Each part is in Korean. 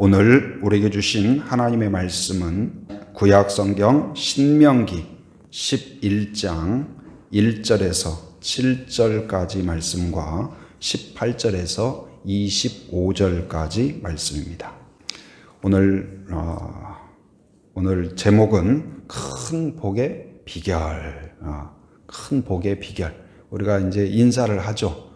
오늘 우리에게 주신 하나님의 말씀은 구약 성경 신명기 11장 1절에서 7절까지 말씀과 18절에서 25절까지 말씀입니다. 오늘 제목은 큰 복의 비결. 큰 복의 비결. 우리가 이제 인사를 하죠.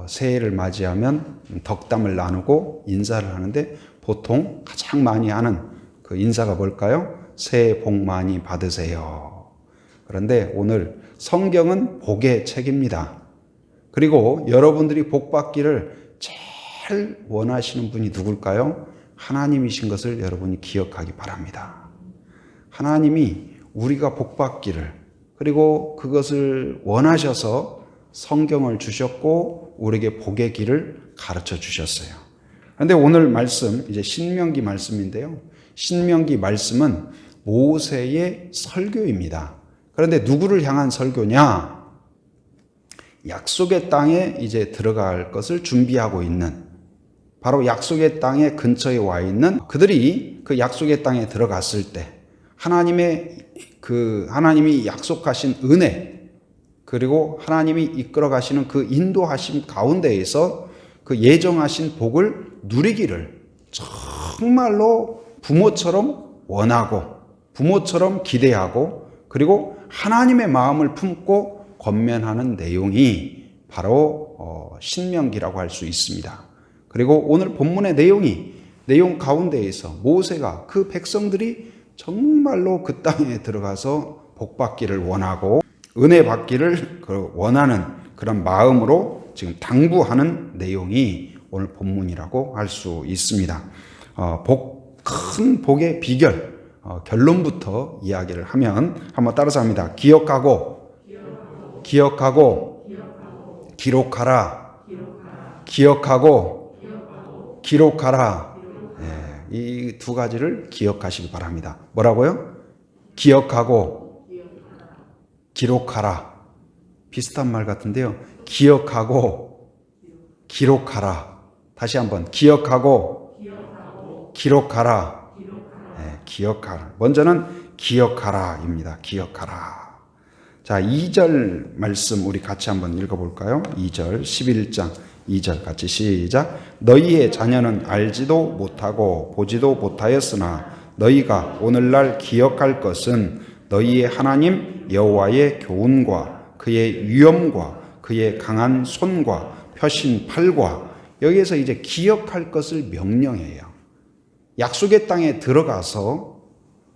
새해를 맞이하면 덕담을 나누고 인사를 하는데 보통 가장 많이 하는 그 인사가 뭘까요? 새해 복 많이 받으세요. 그런데 오늘 성경은 복의 책입니다. 그리고 여러분들이 복 받기를 제일 원하시는 분이 누굴까요? 하나님이신 것을 여러분이 기억하기 바랍니다. 하나님이 우리가 복 받기를, 그리고 그것을 원하셔서 성경을 주셨고 우리에게 복의 길을 가르쳐 주셨어요. 그런데 오늘 말씀, 이제 신명기 말씀인데요. 신명기 말씀은 모세의 설교입니다. 그런데 누구를 향한 설교냐? 약속의 땅에 이제 들어갈 것을 준비하고 있는, 바로 약속의 땅의 근처에 와 있는 그들이 그 약속의 땅에 들어갔을 때 하나님이 약속하신 은혜, 그리고 하나님이 이끌어 가시는 그 인도하심 가운데에서 그 예정하신 복을 누리기를 정말로 부모처럼 원하고, 부모처럼 기대하고, 그리고 하나님의 마음을 품고 권면하는 내용이 바로 신명기라고 할 수 있습니다. 그리고 오늘 본문의 내용 가운데에서 모세가 그 백성들이 정말로 그 땅에 들어가서 복 받기를 원하고 은혜 받기를 원하는 그런 마음으로 지금 당부하는 내용이 오늘 본문이라고 할 수 있습니다. 큰 복의 비결, 결론부터 이야기를 하면 한번 따라서 합니다. 기억하고, 기록하라, 기록하라. 이 두 가지를 기억하시기 바랍니다. 뭐라고요? 기억하고, 기록하라. 비슷한 말 같은데요. 기억하고, 기록하라. 다시 한번 기억하고, 기록하라. 기억하라. 먼저는 기억하라입니다. 기억하라. 자, 2절 말씀 우리 같이 한번 읽어볼까요? 2절, 11장 2절 같이 시작. 너희의 자녀는 알지도 못하고 보지도 못하였으나 너희가 오늘날 기억할 것은 너희의 하나님 여호와의 교훈과 그의 위엄과 그의 강한 손과 펴신 팔과, 여기에서 이제 기억할 것을 명령해요. 약속의 땅에 들어가서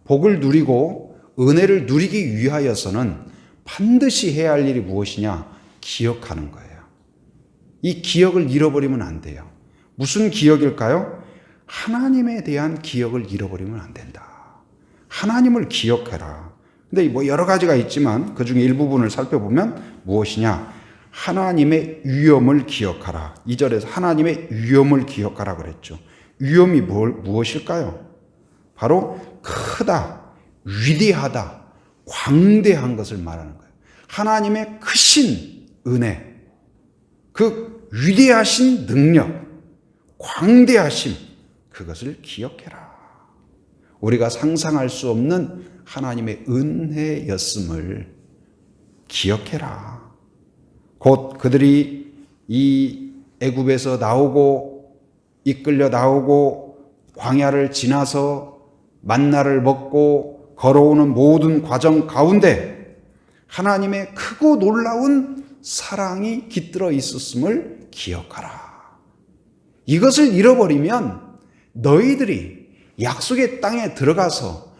복을 누리고 은혜를 누리기 위하여서는 반드시 해야 할 일이 무엇이냐? 기억하는 거예요. 이 기억을 잃어버리면 안 돼요. 무슨 기억일까요? 하나님에 대한 기억을 잃어버리면 안 된다. 하나님을 기억해라. 근데 뭐 여러 가지가 있지만 그 중에 일부분을 살펴보면 무엇이냐? 하나님의 위엄을 기억하라. 2절에서 하나님의 위엄을 기억하라 그랬죠. 위엄이 무엇일까요? 바로 크다, 위대하다, 광대한 것을 말하는 거예요. 하나님의 크신 은혜, 그 위대하신 능력, 광대하심, 그것을 기억해라. 우리가 상상할 수 없는 하나님의 은혜였음을 기억해라. 곧 그들이 이 애굽에서 나오고 이끌려 나오고 광야를 지나서 만나를 먹고 걸어오는 모든 과정 가운데 하나님의 크고 놀라운 사랑이 깃들어 있었음을 기억하라. 이것을 잃어버리면 너희들이 약속의 땅에 들어가서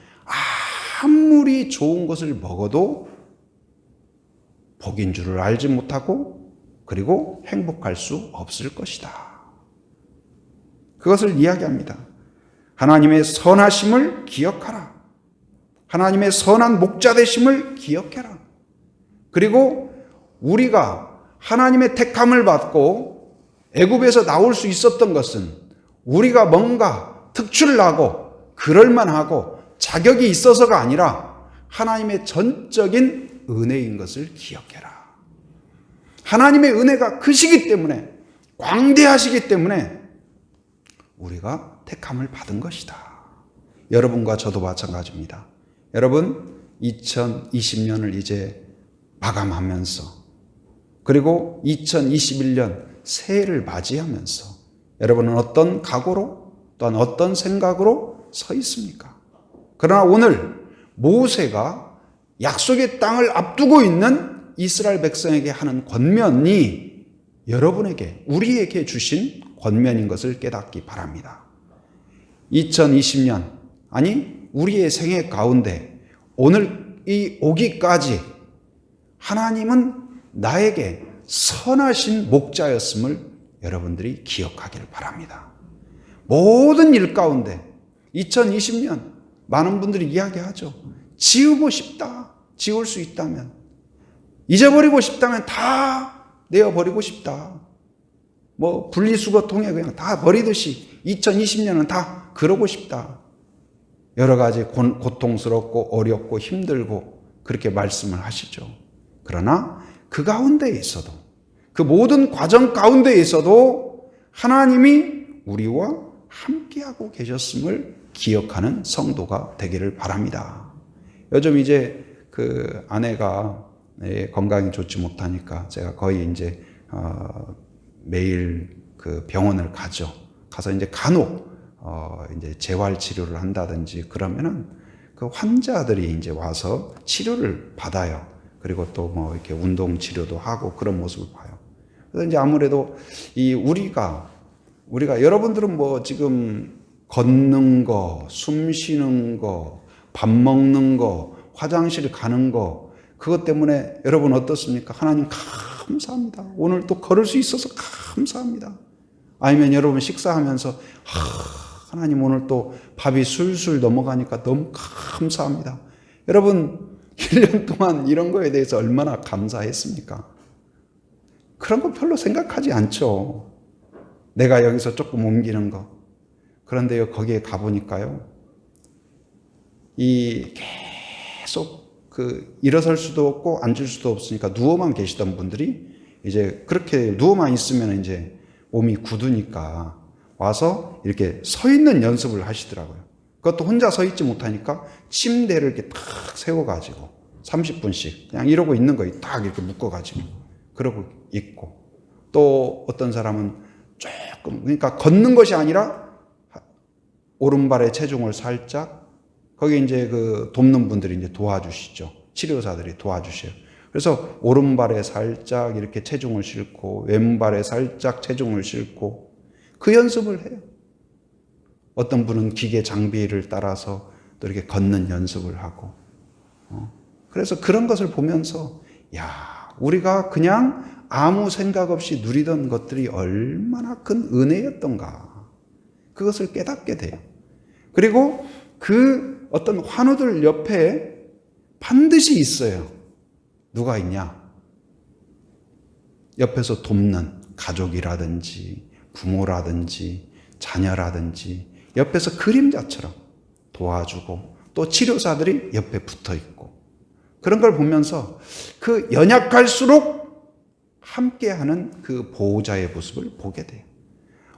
아무리 좋은 것을 먹어도 복인 줄을 알지 못하고 그리고 행복할 수 없을 것이다. 그것을 이야기합니다. 하나님의 선하심을 기억하라. 하나님의 선한 목자 되심을 기억해라. 그리고 우리가 하나님의 택함을 받고 애굽에서 나올 수 있었던 것은 우리가 뭔가 특출나고 그럴만하고 자격이 있어서가 아니라 하나님의 전적인 은혜인 것을 기억해라. 하나님의 은혜가 크시기 때문에, 광대하시기 때문에 우리가 택함을 받은 것이다. 여러분과 저도 마찬가지입니다. 여러분 2020년을 이제 마감하면서 그리고 2021년 새해를 맞이하면서 여러분은 어떤 각오로 또한 어떤 생각으로 서 있습니까? 그러나 오늘 모세가 약속의 땅을 앞두고 있는 이스라엘 백성에게 하는 권면이 여러분에게 우리에게 주신 권면인 것을 깨닫기 바랍니다. 2020년 아니 우리의 생애 가운데 오늘이 오기까지 하나님은 나에게 선하신 목자였음을 여러분들이 기억하기를 바랍니다. 모든 일 가운데 2020년 많은 분들이 이야기하죠. 지우고 싶다. 지울 수 있다면. 잊어버리고 싶다면 다 내어버리고 싶다. 뭐 분리수거 통에 그냥 다 버리듯이 2020년은 다 그러고 싶다. 여러 가지 고통스럽고 어렵고 힘들고 그렇게 말씀을 하시죠. 그러나 그 가운데 있어도 그 모든 과정 가운데 있어도 하나님이 우리와 함께하고 계셨음을 기억하는 성도가 되기를 바랍니다. 요즘 이제 그 아내가 건강이 좋지 못하니까 제가 거의 이제 매일 그 병원을 가죠. 가서 이제 간혹 이제 재활 치료를 한다든지 그러면은 그 환자들이 이제 와서 치료를 받아요. 그리고 또 뭐 이렇게 운동 치료도 하고 그런 모습을 봐요. 그래서 이제 아무래도 이 우리가 여러분들은 뭐 지금 걷는 거, 숨 쉬는 거, 밥 먹는 거, 화장실 가는 거 그것 때문에 여러분 어떻습니까? 하나님 감사합니다. 오늘 또 걸을 수 있어서 감사합니다. 아니면 여러분 식사하면서 하나님 오늘 또 밥이 술술 넘어가니까 너무 감사합니다. 여러분 1년 동안 이런 거에 대해서 얼마나 감사했습니까? 그런 거 별로 생각하지 않죠. 내가 여기서 조금 옮기는 거. 그런데요, 거기에 가보니까요, 계속 일어설 수도 없고 앉을 수도 없으니까 누워만 계시던 분들이 이제 그렇게 누워만 있으면 이제 몸이 굳으니까 와서 이렇게 서 있는 연습을 하시더라고요. 그것도 혼자 서 있지 못하니까 침대를 이렇게 딱 세워가지고 30분씩 그냥 이러고 있는 거예요. 딱 이렇게 묶어가지고. 그러고 있고. 또 어떤 사람은 조금, 그러니까 걷는 것이 아니라 오른발에 체중을 살짝, 거기 이제 돕는 분들이 이제 도와주시죠. 치료사들이 도와주셔요. 그래서 오른발에 살짝 이렇게 체중을 싣고, 왼발에 살짝 체중을 싣고, 그 연습을 해요. 어떤 분은 기계 장비를 따라서 또 이렇게 걷는 연습을 하고. 그래서 그런 것을 보면서, 우리가 그냥 아무 생각 없이 누리던 것들이 얼마나 큰 은혜였던가. 그것을 깨닫게 돼요. 그리고 그 어떤 환우들 옆에 반드시 있어요. 누가 있냐? 옆에서 돕는 가족이라든지 부모라든지 자녀라든지 옆에서 그림자처럼 도와주고 또 치료사들이 옆에 붙어 있고 그런 걸 보면서 그 연약할수록 함께하는 그 보호자의 모습을 보게 돼요.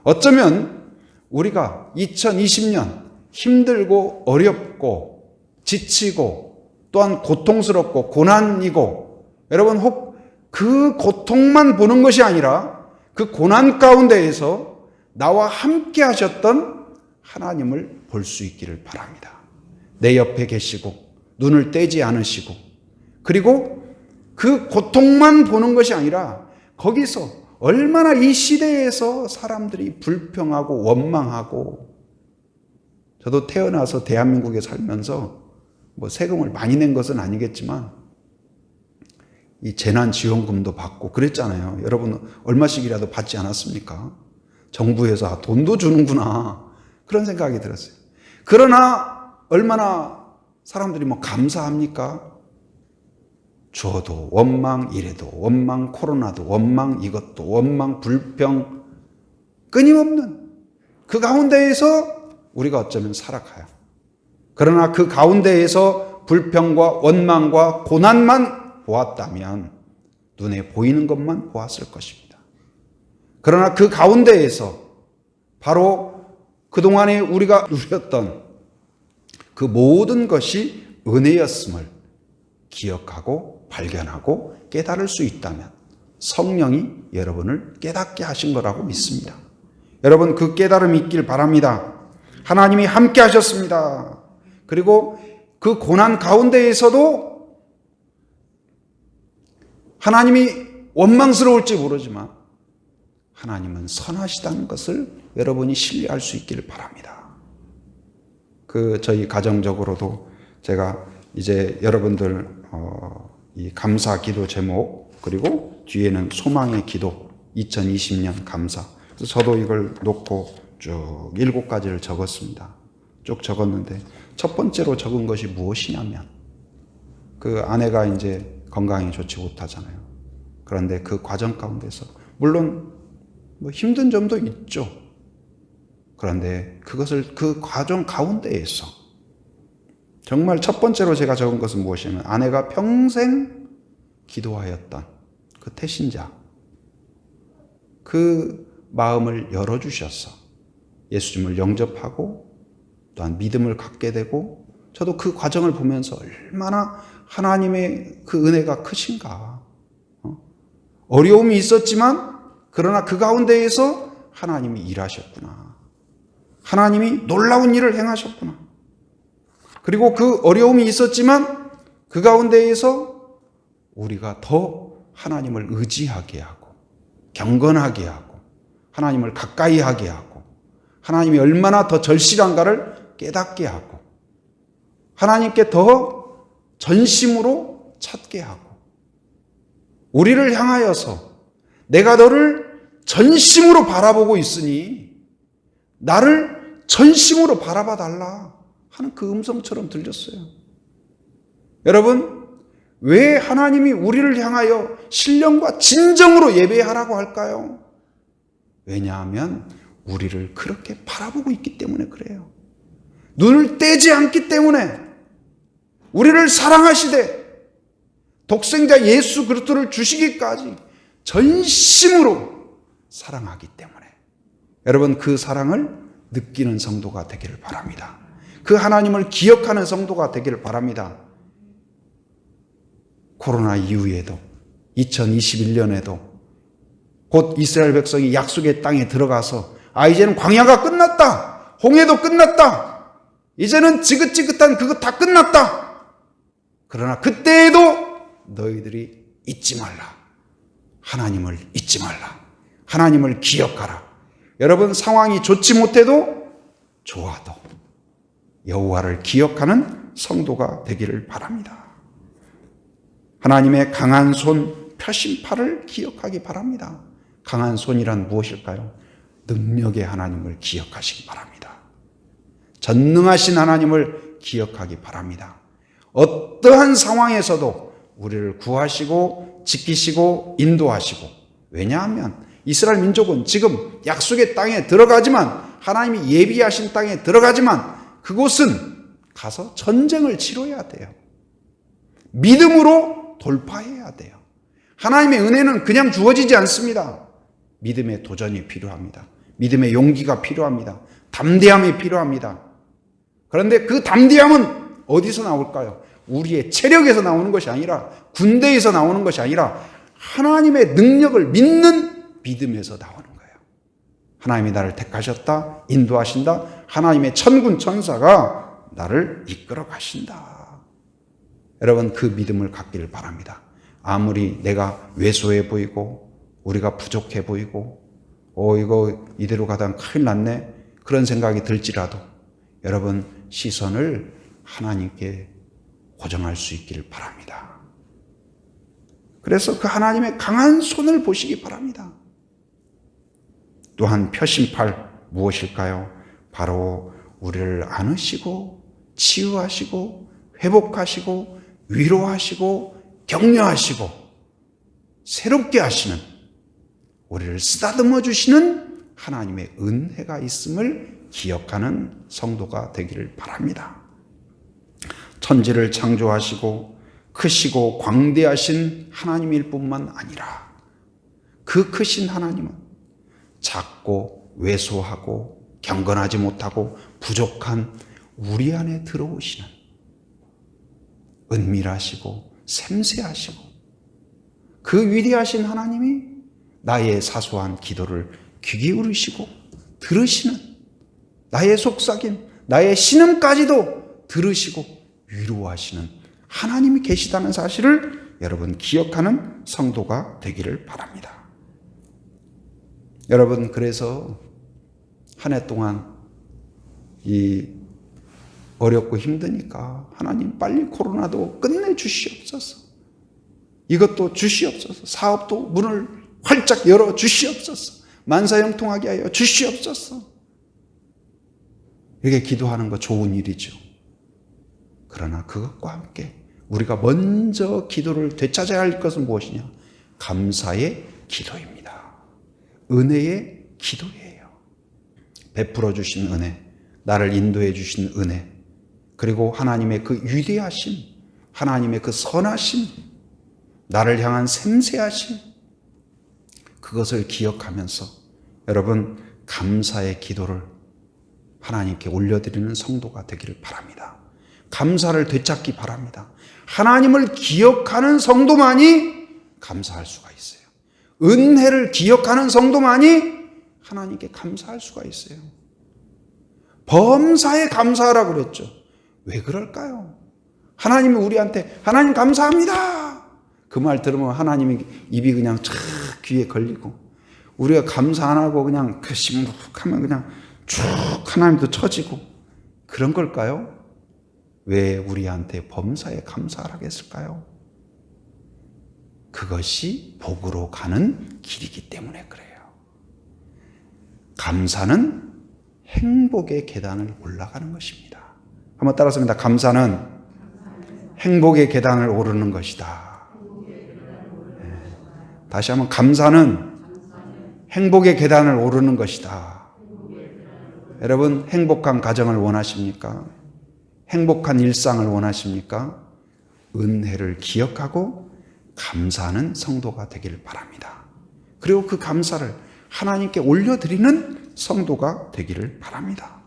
어쩌면 우리가 2020년 힘들고 어렵고 지치고 또한 고통스럽고 고난이고 여러분 혹 그 고통만 보는 것이 아니라 그 고난 가운데에서 나와 함께 하셨던 하나님을 볼 수 있기를 바랍니다. 내 옆에 계시고 눈을 떼지 않으시고 그리고 그 고통만 보는 것이 아니라 거기서 얼마나 이 시대에서 사람들이 불평하고 원망하고 저도 태어나서 대한민국에 살면서 뭐 세금을 많이 낸 것은 아니겠지만 이 재난지원금도 받고 그랬잖아요. 여러분 얼마씩이라도 받지 않았습니까? 정부에서 돈도 주는구나 그런 생각이 들었어요. 그러나 얼마나 사람들이 뭐 감사합니까? 주어도 원망, 이래도 원망, 코로나도 원망, 이것도 원망, 불평 끊임없는 그 가운데에서 우리가 어쩌면 살아가요. 그러나 그 가운데에서 불평과 원망과 고난만 보았다면 눈에 보이는 것만 보았을 것입니다. 그러나 그 가운데에서 바로 그동안에 우리가 누렸던 그 모든 것이 은혜였음을 기억하고 발견하고 깨달을 수 있다면 성령이 여러분을 깨닫게 하신 거라고 믿습니다. 여러분, 그 깨달음이 있길 바랍니다. 하나님이 함께 하셨습니다. 그리고 그 고난 가운데에서도 하나님이 원망스러울지 모르지만 하나님은 선하시다는 것을 여러분이 신뢰할 수 있기를 바랍니다. 저희 가정적으로도 제가 이제 여러분들 이 감사 기도 제목, 그리고 뒤에는 소망의 기도 2020년 감사. 그래서 저도 이걸 놓고 쭉 7가지를 적었습니다. 쭉 적었는데 첫 번째로 적은 것이 무엇이냐면 그 아내가 이제 건강이 좋지 못하잖아요. 그런데 그 과정 가운데서 물론 뭐 힘든 점도 있죠. 그런데 그것을 그 과정 가운데에서 정말 첫 번째로 제가 적은 것은 무엇이냐면 아내가 평생 기도하였던 그 태신자, 그 마음을 열어주셔서 예수님을 영접하고 또한 믿음을 갖게 되고, 저도 그 과정을 보면서 얼마나 하나님의 그 은혜가 크신가. 어려움이 있었지만 그러나 그 가운데에서 하나님이 일하셨구나. 하나님이 놀라운 일을 행하셨구나. 그리고 그 어려움이 있었지만 그 가운데에서 우리가 더 하나님을 의지하게 하고 경건하게 하고 하나님을 가까이 하게 하고 하나님이 얼마나 더 절실한가를 깨닫게 하고 하나님께 더 전심으로 찾게 하고 우리를 향하여서 내가 너를 전심으로 바라보고 있으니 나를 전심으로 바라봐 달라 하는 그 음성처럼 들렸어요. 여러분, 왜 하나님이 우리를 향하여 신령과 진정으로 예배하라고 할까요? 왜냐하면 우리를 그렇게 바라보고 있기 때문에 그래요. 눈을 떼지 않기 때문에, 우리를 사랑하시되 독생자 예수 그리스도를 주시기까지 전심으로 사랑하기 때문에 여러분, 그 사랑을 느끼는 성도가 되기를 바랍니다. 그 하나님을 기억하는 성도가 되기를 바랍니다. 코로나 이후에도 2021년에도 곧 이스라엘 백성이 약속의 땅에 들어가서 이제는 광야가 끝났다. 홍해도 끝났다. 이제는 지긋지긋한 그거 다 끝났다. 그러나 그때에도 너희들이 잊지 말라. 하나님을 잊지 말라. 하나님을 기억하라. 여러분, 상황이 좋지 못해도 좋아도 여호와를 기억하는 성도가 되기를 바랍니다. 하나님의 강한 손, 표심팔을 기억하기 바랍니다. 강한 손이란 무엇일까요? 능력의 하나님을 기억하시기 바랍니다. 전능하신 하나님을 기억하기 바랍니다. 어떠한 상황에서도 우리를 구하시고 지키시고 인도하시고, 왜냐하면 이스라엘 민족은 지금 약속의 땅에 들어가지만, 하나님이 예비하신 땅에 들어가지만 그곳은 가서 전쟁을 치러야 돼요. 믿음으로 돌파해야 돼요. 하나님의 은혜는 그냥 주어지지 않습니다. 믿음의 도전이 필요합니다. 믿음의 용기가 필요합니다. 담대함이 필요합니다. 그런데 그 담대함은 어디서 나올까요? 우리의 체력에서 나오는 것이 아니라, 군대에서 나오는 것이 아니라 하나님의 능력을 믿는 믿음에서 나오는 거예요. 하나님이 나를 택하셨다, 인도하신다, 하나님의 천군 천사가 나를 이끌어 가신다. 여러분, 그 믿음을 갖기를 바랍니다. 아무리 내가 왜소해 보이고 우리가 부족해 보이고 이거 이대로 가다가 큰일 났네, 그런 생각이 들지라도 여러분, 시선을 하나님께 고정할 수 있기를 바랍니다. 그래서 그 하나님의 강한 손을 보시기 바랍니다. 또한 표심팔 무엇일까요? 바로 우리를 안으시고 치유하시고 회복하시고 위로하시고 격려하시고 새롭게 하시는, 우리를 쓰다듬어 주시는 하나님의 은혜가 있음을 기억하는 성도가 되기를 바랍니다. 천지를 창조하시고 크시고 광대하신 하나님일 뿐만 아니라 그 크신 하나님은 작고 왜소하고 경건하지 못하고 부족한 우리 안에 들어오시는 은밀하시고 샘세하시고 그 위대하신 하나님이 나의 사소한 기도를 귀 기울이시고 들으시는, 나의 속삭임, 나의 신음까지도 들으시고 위로하시는 하나님이 계시다는 사실을 여러분 기억하는 성도가 되기를 바랍니다. 여러분, 그래서 한 해 동안 이 어렵고 힘드니까 하나님 빨리 코로나도 끝내주시옵소서. 이것도 주시옵소서. 사업도 문을 활짝 열어 주시옵소서. 만사형통하게 하여 주시옵소서. 이렇게 기도하는 거 좋은 일이죠. 그러나 그것과 함께 우리가 먼저 기도를 되찾아야 할 것은 무엇이냐? 감사의 기도입니다. 은혜의 기도예요. 베풀어 주신 은혜, 나를 인도해 주신 은혜, 그리고 하나님의 그 위대하심, 하나님의 그 선하심, 나를 향한 샘세하심, 그것을 기억하면서 여러분 감사의 기도를 하나님께 올려드리는 성도가 되기를 바랍니다. 감사를 되찾기 바랍니다. 하나님을 기억하는 성도만이 감사할 수가 있어요. 은혜를 기억하는 성도만이 하나님께 감사할 수가 있어요. 범사에 감사하라고 그랬죠. 왜 그럴까요? 하나님이 우리한테 하나님 감사합니다, 그 말 들으면 하나님이 입이 그냥 촥 귀에 걸리고, 우리가 감사 안 하고 그냥 그 심각하면 그냥 쭉 하나님도 처지고 그런 걸까요? 왜 우리한테 범사에 감사를 하겠을까요? 그것이 복으로 가는 길이기 때문에 그래요. 감사는 행복의 계단을 올라가는 것입니다. 한번 따라서입니다. 감사는 행복의 계단을 오르는 것이다. 다시 한번, 감사는 행복의 계단을 오르는 것이다. 여러분, 행복한 가정을 원하십니까? 행복한 일상을 원하십니까? 은혜를 기억하고 감사하는 성도가 되기를 바랍니다. 그리고 그 감사를 하나님께 올려드리는 성도가 되기를 바랍니다.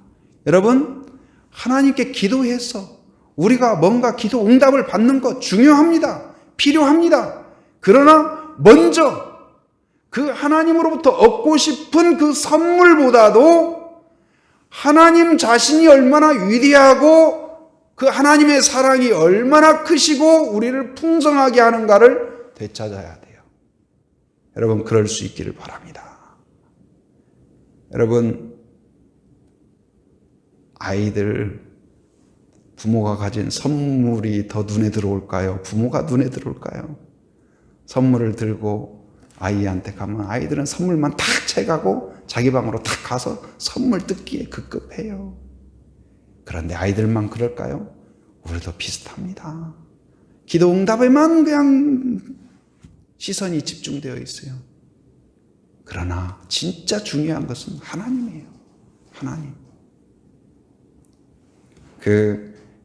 여러분, 하나님께 기도해서 우리가 뭔가 기도 응답을 받는 것 중요합니다. 필요합니다. 그러나 먼저 그 하나님으로부터 얻고 싶은 그 선물보다도 하나님 자신이 얼마나 위대하고 그 하나님의 사랑이 얼마나 크시고 우리를 풍성하게 하는가를 되찾아야 돼요. 여러분, 그럴 수 있기를 바랍니다. 여러분, 아이들, 부모가 가진 선물이 더 눈에 들어올까요? 부모가 눈에 들어올까요? 선물을 들고 아이한테 가면 아이들은 선물만 탁 채가고 자기 방으로 탁 가서 선물 뜯기에 급급해요. 그런데 아이들만 그럴까요? 우리도 비슷합니다. 기도 응답에만 그냥 시선이 집중되어 있어요. 그러나 진짜 중요한 것은 하나님이에요. 하나님.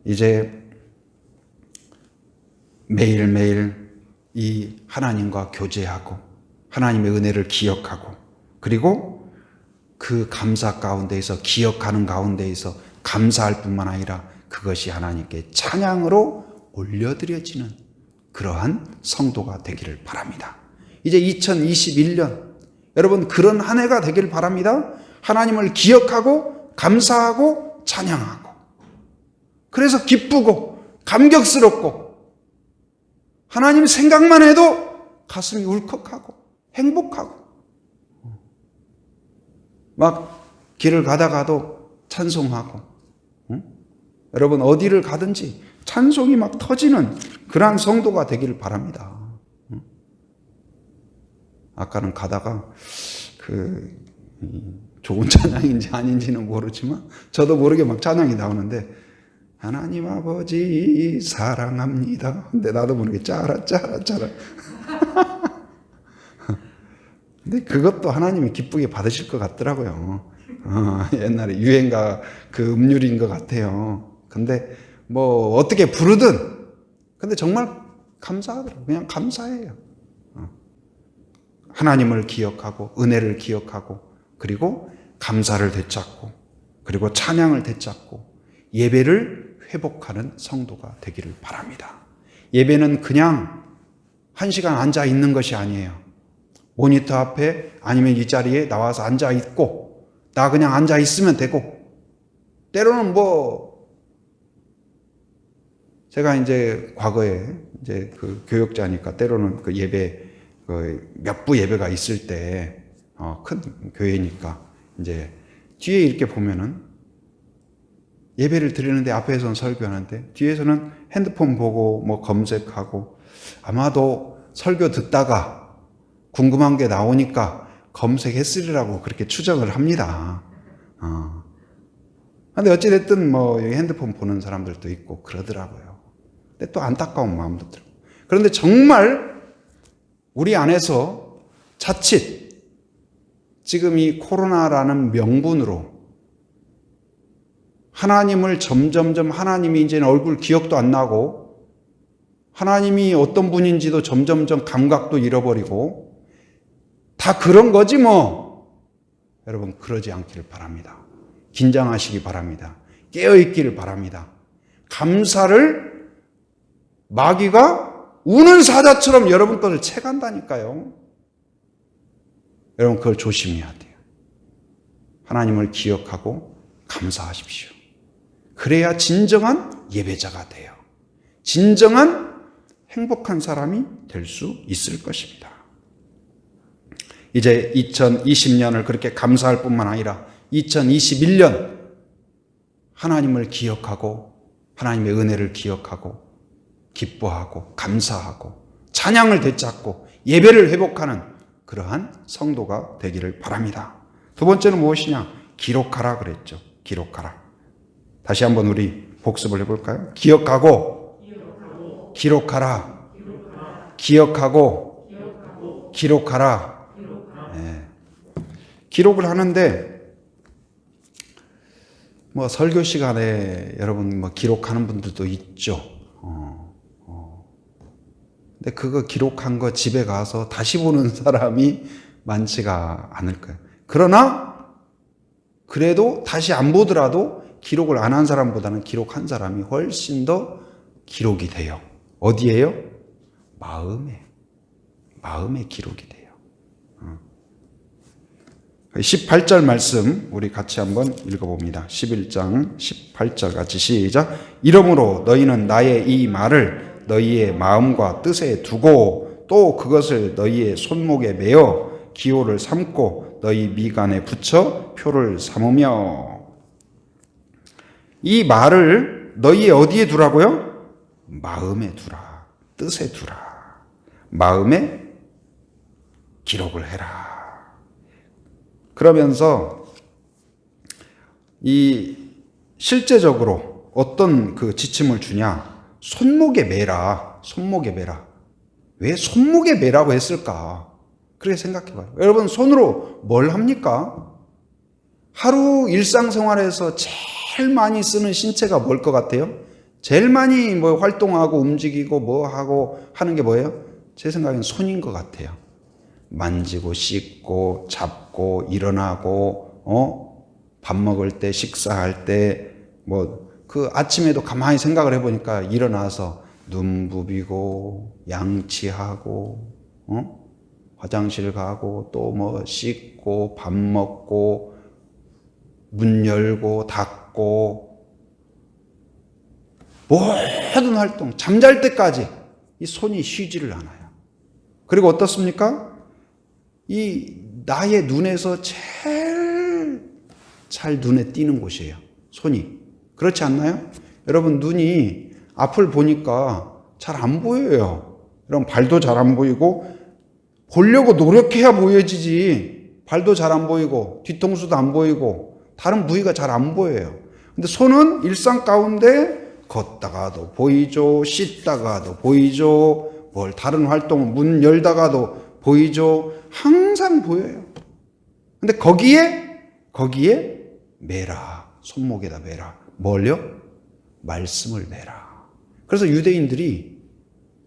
이제 매일매일 이 하나님과 교제하고 하나님의 은혜를 기억하고, 그리고 그 감사 가운데에서, 기억하는 가운데에서 감사할 뿐만 아니라 그것이 하나님께 찬양으로 올려드려지는 그러한 성도가 되기를 바랍니다. 이제 2021년 여러분, 그런 한 해가 되기를 바랍니다. 하나님을 기억하고 감사하고 찬양하고, 그래서 기쁘고 감격스럽고 하나님 생각만 해도 가슴이 울컥하고 행복하고, 막 길을 가다가도 찬송하고, 여러분 어디를 가든지 찬송이 막 터지는 그러한 성도가 되기를 바랍니다. 아까는 가다가 좋은 찬양인지 아닌지는 모르지만 저도 모르게 막 찬양이 나오는데, 하나님 아버지 사랑합니다. 근데 나도 모르게 짜라. 근데 그것도 하나님이 기쁘게 받으실 것 같더라고요. 옛날에 유행가 그 음률인 것 같아요. 근데 뭐 어떻게 부르든, 근데 정말 감사하더라고요. 그냥 감사해요. 하나님을 기억하고 은혜를 기억하고 그리고 감사를 되찾고 그리고 찬양을 되찾고 예배를 회복하는 성도가 되기를 바랍니다. 예배는 그냥 1시간 앉아 있는 것이 아니에요. 모니터 앞에 아니면 이 자리에 나와서 앉아 있고 나 그냥 앉아 있으면 되고, 때로는 제가 이제 과거에 이제 그 교역자니까 때로는 그 예배 몇 부 예배가 있을 때 큰 교회니까 이제 뒤에 이렇게 보면은 예배를 드리는데 앞에서는 설교하는데 뒤에서는 핸드폰 보고 뭐 검색하고, 아마도 설교 듣다가 궁금한 게 나오니까 검색했으리라고 그렇게 추정을 합니다. 근데 어찌됐든 뭐 핸드폰 보는 사람들도 있고 그러더라고요. 근데 또 안타까운 마음도 들고. 그런데 정말 우리 안에서 자칫 지금 이 코로나라는 명분으로 하나님을 점점점, 하나님이 이제는 얼굴 기억도 안 나고 하나님이 어떤 분인지도 점점점 감각도 잃어버리고 다 그런 거지 뭐. 여러분, 그러지 않기를 바랍니다. 긴장하시기 바랍니다. 깨어있기를 바랍니다. 감사를 마귀가 우는 사자처럼 여러분 것을 채간다니까요. 여러분, 그걸 조심해야 돼요. 하나님을 기억하고 감사하십시오. 그래야 진정한 예배자가 돼요. 진정한 행복한 사람이 될 수 있을 것입니다. 이제 2020년을 그렇게 감사할 뿐만 아니라 2021년 하나님을 기억하고 하나님의 은혜를 기억하고 기뻐하고 감사하고 찬양을 되찾고 예배를 회복하는 그러한 성도가 되기를 바랍니다. 두 번째는 무엇이냐? 기록하라 그랬죠. 기록하라. 다시 한번 우리 복습을 해볼까요? 기억하고 기록하라. 기억하고 기록하라. 네. 기록을 하는데 뭐 설교 시간에 여러분 뭐 기록하는 분들도 있죠. 근데 그거 기록한 거 집에 가서 다시 보는 사람이 많지가 않을 거예요. 그러나 그래도 다시 안 보더라도 기록을 안 한 사람보다는 기록한 사람이 훨씬 더 기록이 돼요. 어디에요? 마음에 기록이 돼요. 18절 말씀 우리 같이 한번 읽어봅니다. 11장 18절 같이 시작. 이러므로 너희는 나의 이 말을 너희의 마음과 뜻에 두고 또 그것을 너희의 손목에 매어 기호를 삼고 너희 미간에 붙여 표를 삼으며. 이 말을 너희의 어디에 두라고요? 마음에 두라. 뜻에 두라. 마음에 기록을 해라. 그러면서 이 실제적으로 어떤 그 지침을 주냐? 손목에 매라. 손목에 매라. 왜 손목에 매라고 했을까? 그렇게 생각해봐요. 여러분, 손으로 뭘 합니까? 하루 일상생활에서 제일 많이 쓰는 신체가 뭘 것 같아요? 제일 많이 뭐 활동하고 움직이고 뭐 하고 하는 게 뭐예요? 제 생각엔 손인 것 같아요. 만지고 씻고 잡고 일어나고 밥 먹을 때 식사할 때 뭐 그 아침에도 가만히 생각을 해보니까 일어나서 눈 부비고 양치하고 화장실 가고 또 뭐 씻고 밥 먹고 문 열고 닫고 모든 활동 잠잘 때까지 이 손이 쉬지를 않아요. 그리고 어떻습니까? 이 나의 눈에서 제일 잘 눈에 띄는 곳이에요. 손이. 그렇지 않나요? 여러분, 눈이 앞을 보니까 잘 안 보여요. 여러분, 발도 잘 안 보이고 보려고 노력해야 보여지지. 발도 잘 안 보이고 뒤통수도 안 보이고 다른 부위가 잘 안 보여요. 근데 손은 일상 가운데 걷다가도 보이죠. 씻다가도 보이죠. 뭘 다른 활동 문 열다가도 보이죠. 항상 보여요. 근데 거기에 매라. 손목에다 매라. 뭘요? 말씀을 매라. 그래서 유대인들이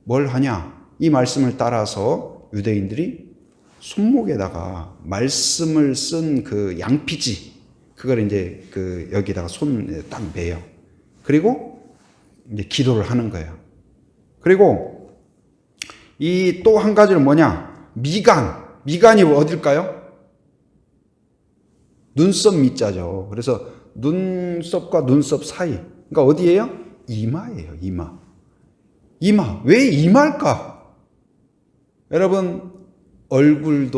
뭘 하냐? 이 말씀을 따라서 유대인들이 손목에다가 말씀을 쓴 그 양피지, 그걸 이제 여기다가 손에 딱 매요. 그리고 이제 기도를 하는 거예요. 그리고 이 또 한 가지는 뭐냐? 미간이 어딜까요? 눈썹 밑자죠. 그래서 눈썹과 눈썹 사이. 그러니까 어디예요? 이마예요, 이마. 왜 이마일까? 여러분, 얼굴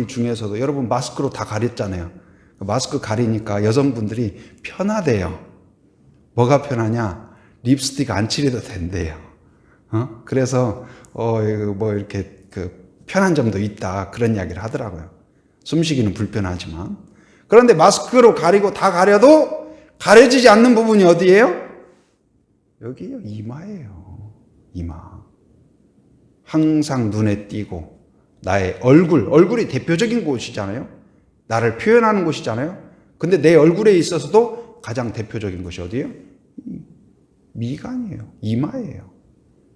중에서도 여러분 마스크로 다 가렸잖아요. 마스크 가리니까 여성분들이 편하대요. 뭐가 편하냐? 립스틱 안 칠해도 된대요. 그래서, 뭐 이렇게 편한 점도 있다. 그런 이야기를 하더라고요. 숨쉬기는 불편하지만. 그런데 마스크로 가리고 다 가려도 가려지지 않는 부분이 어디예요? 여기요, 이마예요. 이마. 항상 눈에 띄고 나의 얼굴이 대표적인 곳이잖아요. 나를 표현하는 곳이잖아요. 근데 내 얼굴에 있어서도 가장 대표적인 것이 어디예요? 미간이에요. 이마예요.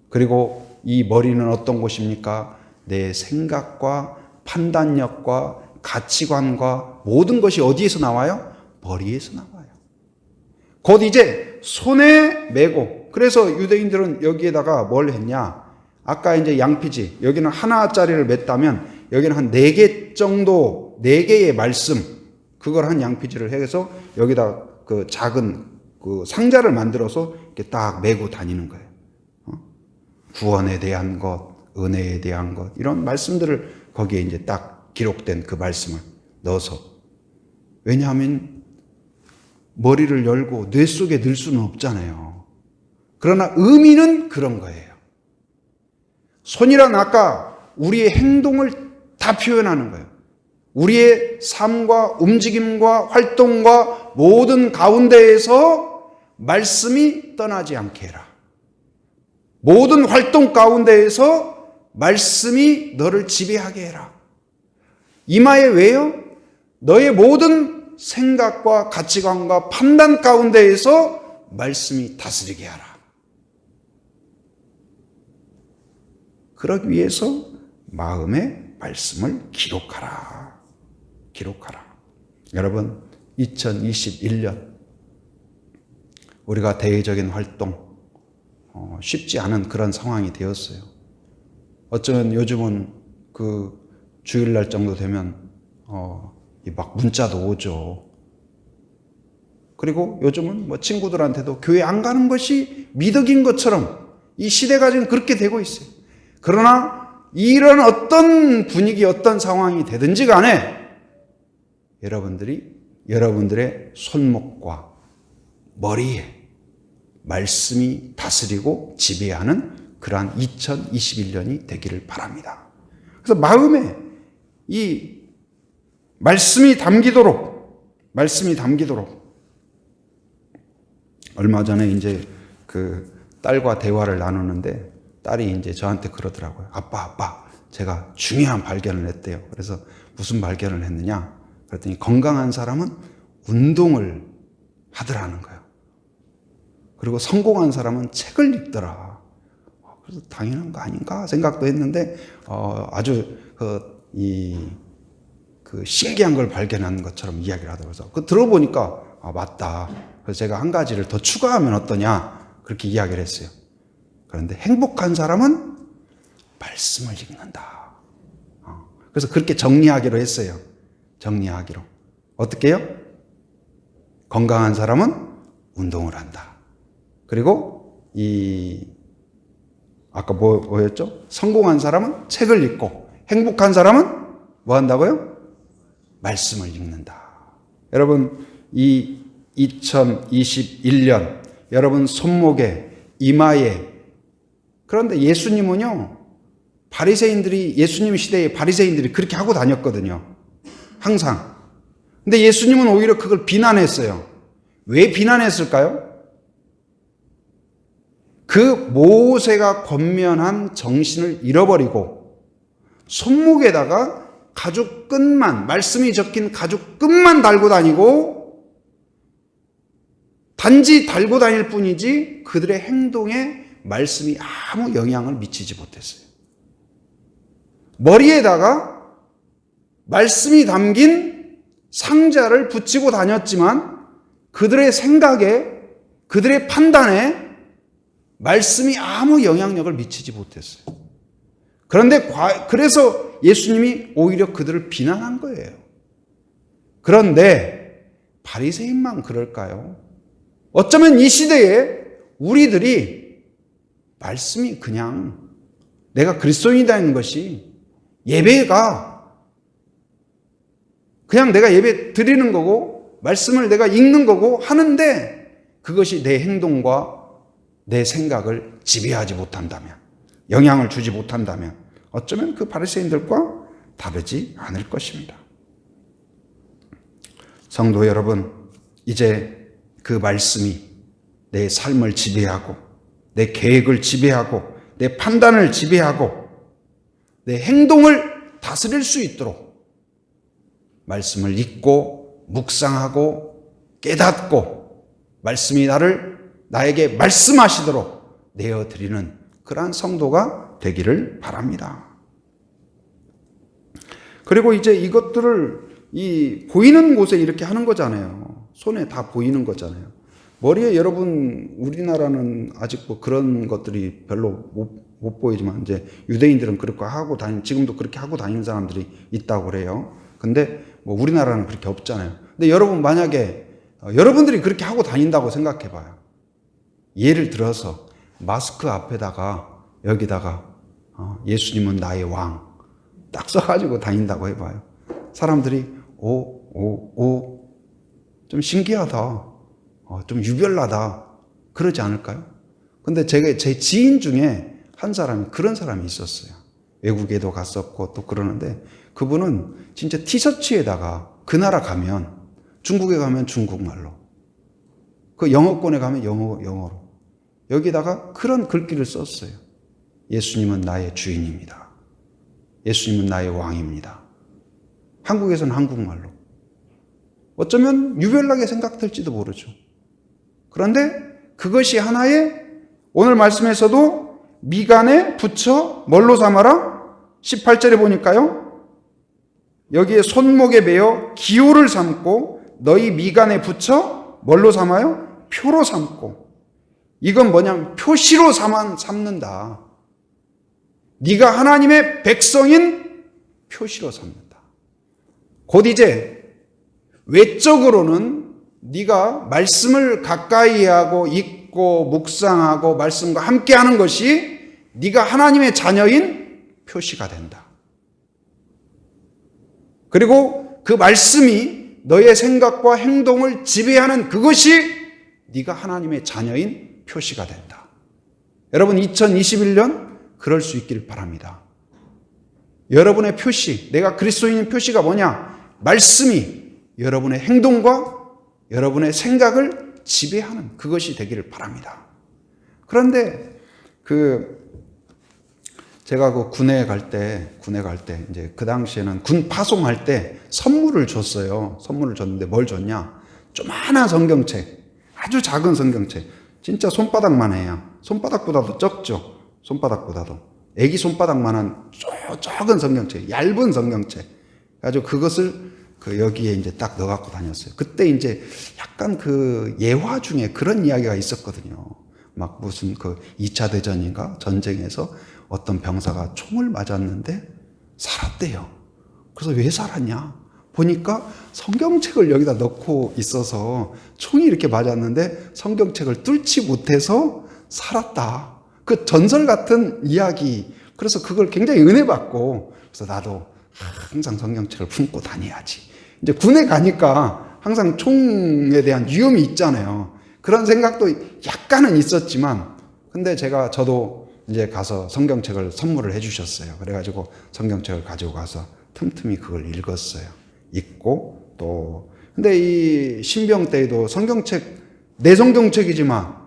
그리고 이 머리는 어떤 곳입니까? 내 생각과 판단력과 가치관과 모든 것이 어디에서 나와요? 머리에서 나와요. 곧 이제 손에 메고, 그래서 유대인들은 여기에다가 뭘 했냐? 아까 이제 양피지, 여기는 하나짜리를 맸다면 여기는 한 4개 정도, 4개의 말씀, 그걸 한 양피지를 해서 여기다 작은 상자를 만들어서 이렇게 딱 메고 다니는 거예요. 구원에 대한 것, 은혜에 대한 것, 이런 말씀들을 거기에 이제 딱 기록된 그 말씀을 넣어서. 왜냐하면 머리를 열고 뇌 속에 넣을 수는 없잖아요. 그러나 의미는 그런 거예요. 손이란 아까 우리의 행동을 다 표현하는 거예요. 우리의 삶과 움직임과 활동과 모든 가운데에서 말씀이 떠나지 않게 해라. 모든 활동 가운데에서 말씀이 너를 지배하게 해라. 이마에 왜요? 너의 모든 생각과 가치관과 판단 가운데에서 말씀이 다스리게 하라. 그러기 위해서 마음의 말씀을 기록하라. 여러분, 2021년 우리가 대외적인 활동 쉽지 않은 그런 상황이 되었어요. 어쩌면 요즘은 주일날 정도 되면 막 문자도 오죠. 그리고 요즘은 뭐 친구들한테도 교회 안 가는 것이 미덕인 것처럼 이 시대가 지금 그렇게 되고 있어요. 그러나 이런 어떤 분위기, 어떤 상황이 되든지 간에 여러분들의 손목과 머리에 말씀이 다스리고 지배하는 그러한 2021년이 되기를 바랍니다. 그래서 마음에 이 말씀이 담기도록 얼마 전에 이제 딸과 대화를 나누는데 딸이 이제 저한테 그러더라고요. 아빠, 제가 중요한 발견을 했대요. 그래서 무슨 발견을 했느냐? 그랬더니 건강한 사람은 운동을 하더라는 거예요. 그리고 성공한 사람은 책을 읽더라. 그래서 당연한 거 아닌가 생각도 했는데 아주 신기한 걸 발견한 것처럼 이야기를 하더라고요. 그래서 들어보니까 맞다. 그래서 제가 한 가지를 더 추가하면 어떠냐 그렇게 이야기를 했어요. 그런데 행복한 사람은 말씀을 읽는다. 그래서 그렇게 정리하기로 했어요. 어떻게 해요? 건강한 사람은 운동을 한다. 그리고 아까 뭐였죠? 성공한 사람은 책을 읽고, 행복한 사람은 뭐 한다고요? 말씀을 읽는다. 여러분, 이 2021년 여러분 손목에, 이마에, 그런데 예수님은요, 예수님 시대의 바리새인들이 그렇게 하고 다녔거든요. 항상. 근데 예수님은 오히려 그걸 비난했어요. 왜 비난했을까요? 그 모세가 권면한 정신을 잃어버리고 손목에다가 가죽끈만, 말씀이 적힌 가죽끈만 달고 다니고 단지 달고 다닐 뿐이지 그들의 행동에 말씀이 아무 영향을 미치지 못했어요. 머리에다가 말씀이 담긴 상자를 붙이고 다녔지만 그들의 생각에, 그들의 판단에 말씀이 아무 영향력을 미치지 못했어요. 그런데 그래서 예수님이 오히려 그들을 비난한 거예요. 그런데 바리새인만 그럴까요? 어쩌면 이 시대에 우리들이 말씀이 그냥 내가 그리스도인이라는 것이 예배가 그냥 내가 예배 드리는 거고 말씀을 내가 읽는 거고 하는데 그것이 내 행동과 내 생각을 지배하지 못한다면, 영향을 주지 못한다면 어쩌면 그 바리새인들과 다르지 않을 것입니다. 성도 여러분, 이제 그 말씀이 내 삶을 지배하고 내 계획을 지배하고 내 판단을 지배하고 내 행동을 다스릴 수 있도록 말씀을 읽고 묵상하고 깨닫고 말씀이 나에게 말씀하시도록 내어드리는 그러한 성도가 되기를 바랍니다. 그리고 이제 이것들을 보이는 곳에 이렇게 하는 거잖아요. 손에 다 보이는 거잖아요. 머리에 여러분, 우리나라는 아직 뭐 그런 것들이 별로 못 보이지만 이제 유대인들은 그렇게 하고 지금도 그렇게 하고 다니는 사람들이 있다고 그래요. 근데 뭐 우리나라는 그렇게 없잖아요. 근데 여러분 만약에 여러분들이 그렇게 하고 다닌다고 생각해 봐요. 예를 들어서 마스크 앞에다가 여기다가 예수님은 나의 왕 딱 써가지고 다닌다고 해봐요. 사람들이 좀 신기하다, 좀 유별나다 그러지 않을까요? 근데 제 지인 중에 한 사람이 그런 사람이 있었어요. 외국에도 갔었고 또 그러는데 그분은 진짜 티셔츠에다가 그 나라 가면, 중국에 가면 중국말로, 그 영어권에 가면 영어로 여기다가 그런 글귀를 썼어요. 예수님은 나의 주인입니다. 예수님은 나의 왕입니다. 한국에서는 한국말로. 어쩌면 유별나게 생각될지도 모르죠. 그런데 그것이 하나의 오늘 말씀에서도 미간에 붙여 뭘로 삼아라? 18절에 보니까요. 여기에 손목에 매어 기호를 삼고 너희 미간에 붙여 뭘로 삼아요? 표로 삼고. 이건 뭐냐면 표시로 삼는다. 네가 하나님의 백성인 표시로 삼는다. 곧 이제 외적으로는 네가 말씀을 가까이 하고 읽고 묵상하고 말씀과 함께하는 것이 네가 하나님의 자녀인 표시가 된다. 그리고 그 말씀이 너의 생각과 행동을 지배하는 그것이 네가 하나님의 자녀인 표시가 된다. 여러분 2021년 그럴 수 있기를 바랍니다. 여러분의 표시, 내가 그리스도인인 표시가 뭐냐? 말씀이 여러분의 행동과 여러분의 생각을 지배하는 그것이 되기를 바랍니다. 그런데 제가 군에 갈 때 이제 그 당시에는 군 파송할 때 선물을 줬어요. 선물을 줬는데 뭘 줬냐? 조그마한 성경책, 아주 작은 성경책, 진짜 손바닥만 해요. 손바닥보다도 적죠. 손바닥보다도 애기 손바닥만한 작은 성경책, 얇은 성경책. 그래가지고 그것을 여기에 이제 딱 넣어갖고 다녔어요. 그때 이제 약간 예화 중에 그런 이야기가 있었거든요. 막 무슨 2차 대전인가 전쟁에서 어떤 병사가 총을 맞았는데 살았대요. 그래서 왜 살았냐? 보니까 성경책을 여기다 넣고 있어서 총이 이렇게 맞았는데 성경책을 뚫지 못해서 살았다. 그 전설 같은 이야기. 그래서 그걸 굉장히 은혜 받고, 그래서 나도 항상 성경책을 품고 다녀야지. 이제 군에 가니까 항상 총에 대한 위험이 있잖아요. 그런 생각도 약간은 있었지만, 근데 저도 이제 가서 성경책을 선물을 해주셨어요. 그래가지고 성경책을 가지고 가서 틈틈이 그걸 읽었어요. 읽고 또, 근데 이 신병 때에도 내 성경책이지만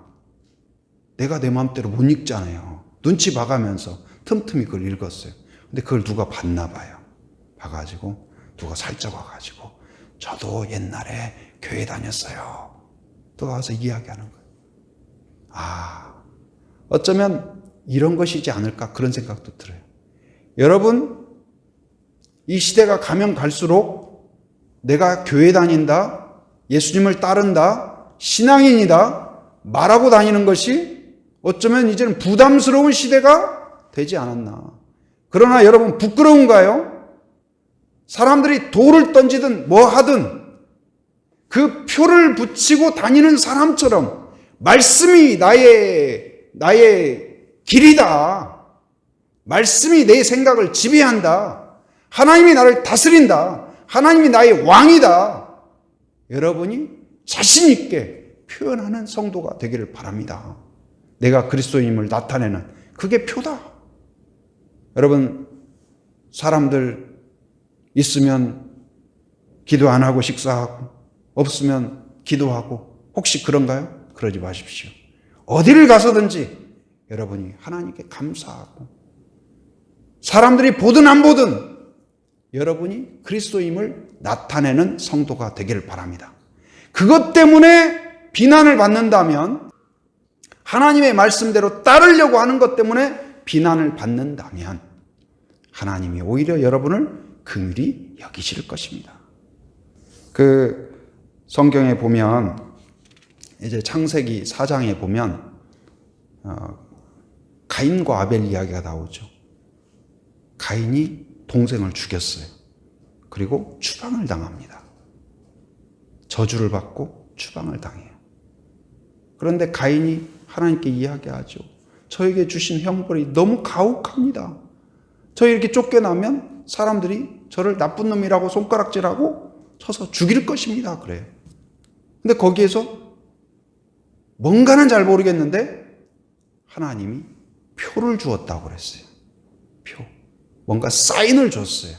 내가 내 마음대로 못 읽잖아요. 눈치 봐가면서 틈틈이 그걸 읽었어요. 근데 그걸 누가 봤나 봐요. 봐가지고 누가 살짝 와가지고 저도 옛날에 교회 다녔어요. 또 와서 이야기하는 거예요. 어쩌면 이런 것이지 않을까 그런 생각도 들어요. 여러분, 이 시대가 가면 갈수록 내가 교회 다닌다, 예수님을 따른다, 신앙인이다 말하고 다니는 것이 어쩌면 이제는 부담스러운 시대가 되지 않았나. 그러나 여러분 부끄러운가요? 사람들이 돌을 던지든 뭐 하든 그 표를 붙이고 다니는 사람처럼 말씀이 나의 길이다. 말씀이 내 생각을 지배한다. 하나님이 나를 다스린다. 하나님이 나의 왕이다. 여러분이 자신 있게 표현하는 성도가 되기를 바랍니다. 내가 그리스도인임을 나타내는 그게 표다. 여러분, 사람들 있으면 기도 안 하고 식사하고 없으면 기도하고 혹시 그런가요? 그러지 마십시오. 어디를 가서든지 여러분이 하나님께 감사하고 사람들이 보든 안 보든 여러분이 그리스도임을 나타내는 성도가 되기를 바랍니다. 그것 때문에 비난을 받는다면, 하나님의 말씀대로 따르려고 하는 것 때문에 비난을 받는다면 하나님이 오히려 여러분을 긍휼히 여기실 것입니다. 그 성경에 보면 이제 창세기 4장에 보면 가인과 아벨 이야기가 나오죠. 가인이 동생을 죽였어요. 그리고 추방을 당합니다. 저주를 받고 추방을 당해요. 그런데 가인이 하나님께 이야기하죠. 저에게 주신 형벌이 너무 가혹합니다. 저 이렇게 쫓겨나면 사람들이 저를 나쁜 놈이라고 손가락질하고 쳐서 죽일 것입니다. 그래요. 근데 거기에서 뭔가는 잘 모르겠는데 하나님이 표를 주었다고 그랬어요. 표. 뭔가 사인을 줬어요.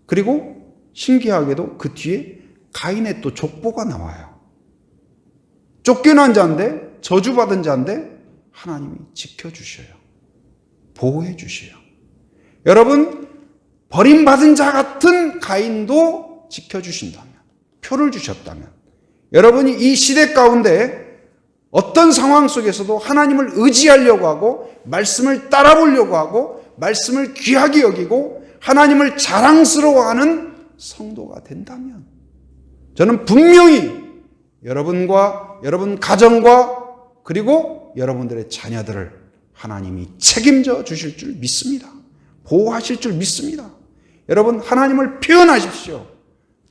그리고 신기하게도 그 뒤에 가인의 또 족보가 나와요. 쫓겨난 자인데, 저주받은 자인데 하나님이 지켜주셔요. 보호해주셔요. 여러분, 버림받은 자 같은 가인도 지켜주신다면, 표를 주셨다면, 여러분이 이 시대 가운데 어떤 상황 속에서도 하나님을 의지하려고 하고 말씀을 따라보려고 하고 말씀을 귀하게 여기고 하나님을 자랑스러워하는 성도가 된다면 저는 분명히 여러분과 여러분 가정과 그리고 여러분들의 자녀들을 하나님이 책임져 주실 줄 믿습니다. 보호하실 줄 믿습니다. 여러분, 하나님을 표현하십시오.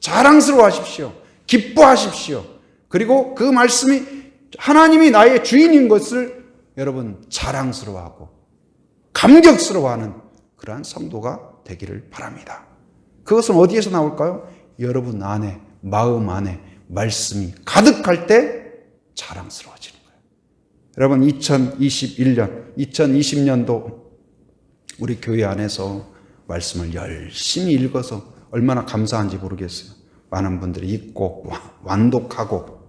자랑스러워하십시오. 기뻐하십시오. 그리고 그 말씀이 하나님이 나의 주인인 것을 여러분 자랑스러워하고 감격스러워하는 그러한 성도가 되기를 바랍니다. 그것은 어디에서 나올까요? 여러분 안에, 마음 안에 말씀이 가득할 때 자랑스러워지는 거예요. 여러분, 2020년도 우리 교회 안에서 말씀을 열심히 읽어서 얼마나 감사한지 모르겠어요. 많은 분들이 읽고 완독하고.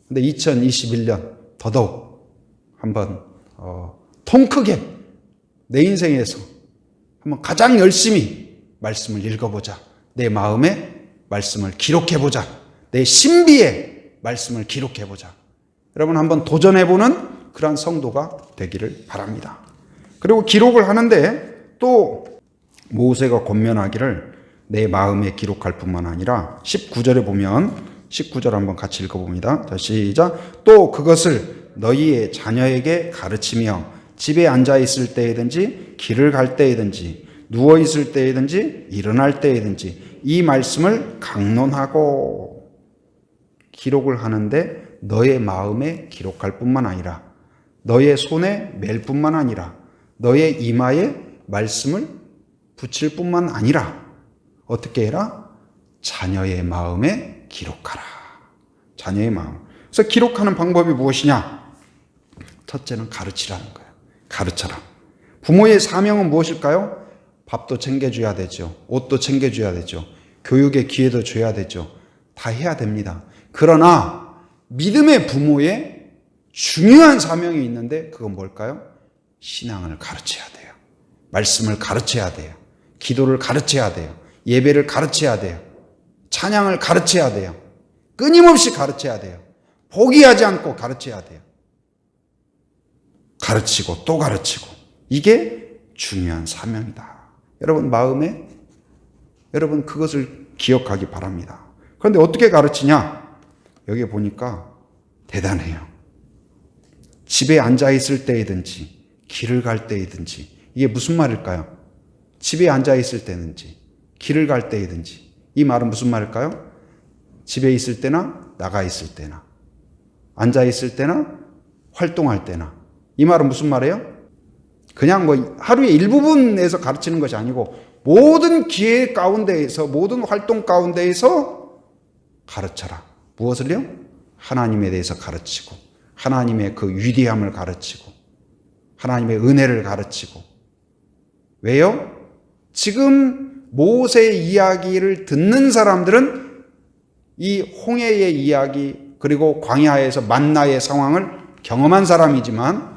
근데 2021년 더더욱 한번 통 크게 내 인생에서 한번 가장 열심히 말씀을 읽어보자. 내 마음에 말씀을 기록해보자. 내 신비에 말씀을 기록해보자. 여러분 한번 도전해보는 그러한 성도가 되기를 바랍니다. 그리고 기록을 하는데 또 모세가 권면하기를 내 마음에 기록할 뿐만 아니라 19절에 보면 19절 한번 같이 읽어봅니다. 자, 시작. 또 그것을 너희의 자녀에게 가르치며 집에 앉아 있을 때이든지 길을 갈 때이든지 누워 있을 때이든지 일어날 때이든지 이 말씀을 강론하고. 기록을 하는데 너의 마음에 기록할 뿐만 아니라 너의 손에 맬 뿐만 아니라 너의 이마에 말씀을 붙일 뿐만 아니라 어떻게 해라? 자녀의 마음에 기록하라. 자녀의 마음. 그래서 기록하는 방법이 무엇이냐? 첫째는 가르치라는 거예요. 가르쳐라. 부모의 사명은 무엇일까요? 밥도 챙겨줘야 되죠. 옷도 챙겨줘야 되죠. 교육의 기회도 줘야 되죠. 다 해야 됩니다. 그러나 믿음의 부모의 중요한 사명이 있는데 그건 뭘까요? 신앙을 가르쳐야 돼요. 말씀을 가르쳐야 돼요. 기도를 가르쳐야 돼요. 예배를 가르쳐야 돼요. 찬양을 가르쳐야 돼요. 끊임없이 가르쳐야 돼요. 포기하지 않고 가르쳐야 돼요. 가르치고 또 가르치고. 이게 중요한 사명이다. 여러분 마음에 여러분 그것을 기억하기 바랍니다. 그런데 어떻게 가르치냐? 여기 보니까 대단해요. 집에 앉아 있을 때이든지 길을 갈 때이든지, 이게 무슨 말일까요? 집에 앉아 있을 때든지 길을 갈 때이든지, 이 말은 무슨 말일까요? 집에 있을 때나 나가 있을 때나, 앉아 있을 때나 활동할 때나. 이 말은 무슨 말이에요? 그냥 뭐 하루의 일부분에서 가르치는 것이 아니고 모든 기회 가운데에서, 모든 활동 가운데에서 가르쳐라. 무엇을요? 하나님에 대해서 가르치고, 하나님의 그 위대함을 가르치고, 하나님의 은혜를 가르치고. 왜요? 지금 모세의 이야기를 듣는 사람들은 이 홍해의 이야기, 그리고 광야에서 만나의 상황을 경험한 사람이지만,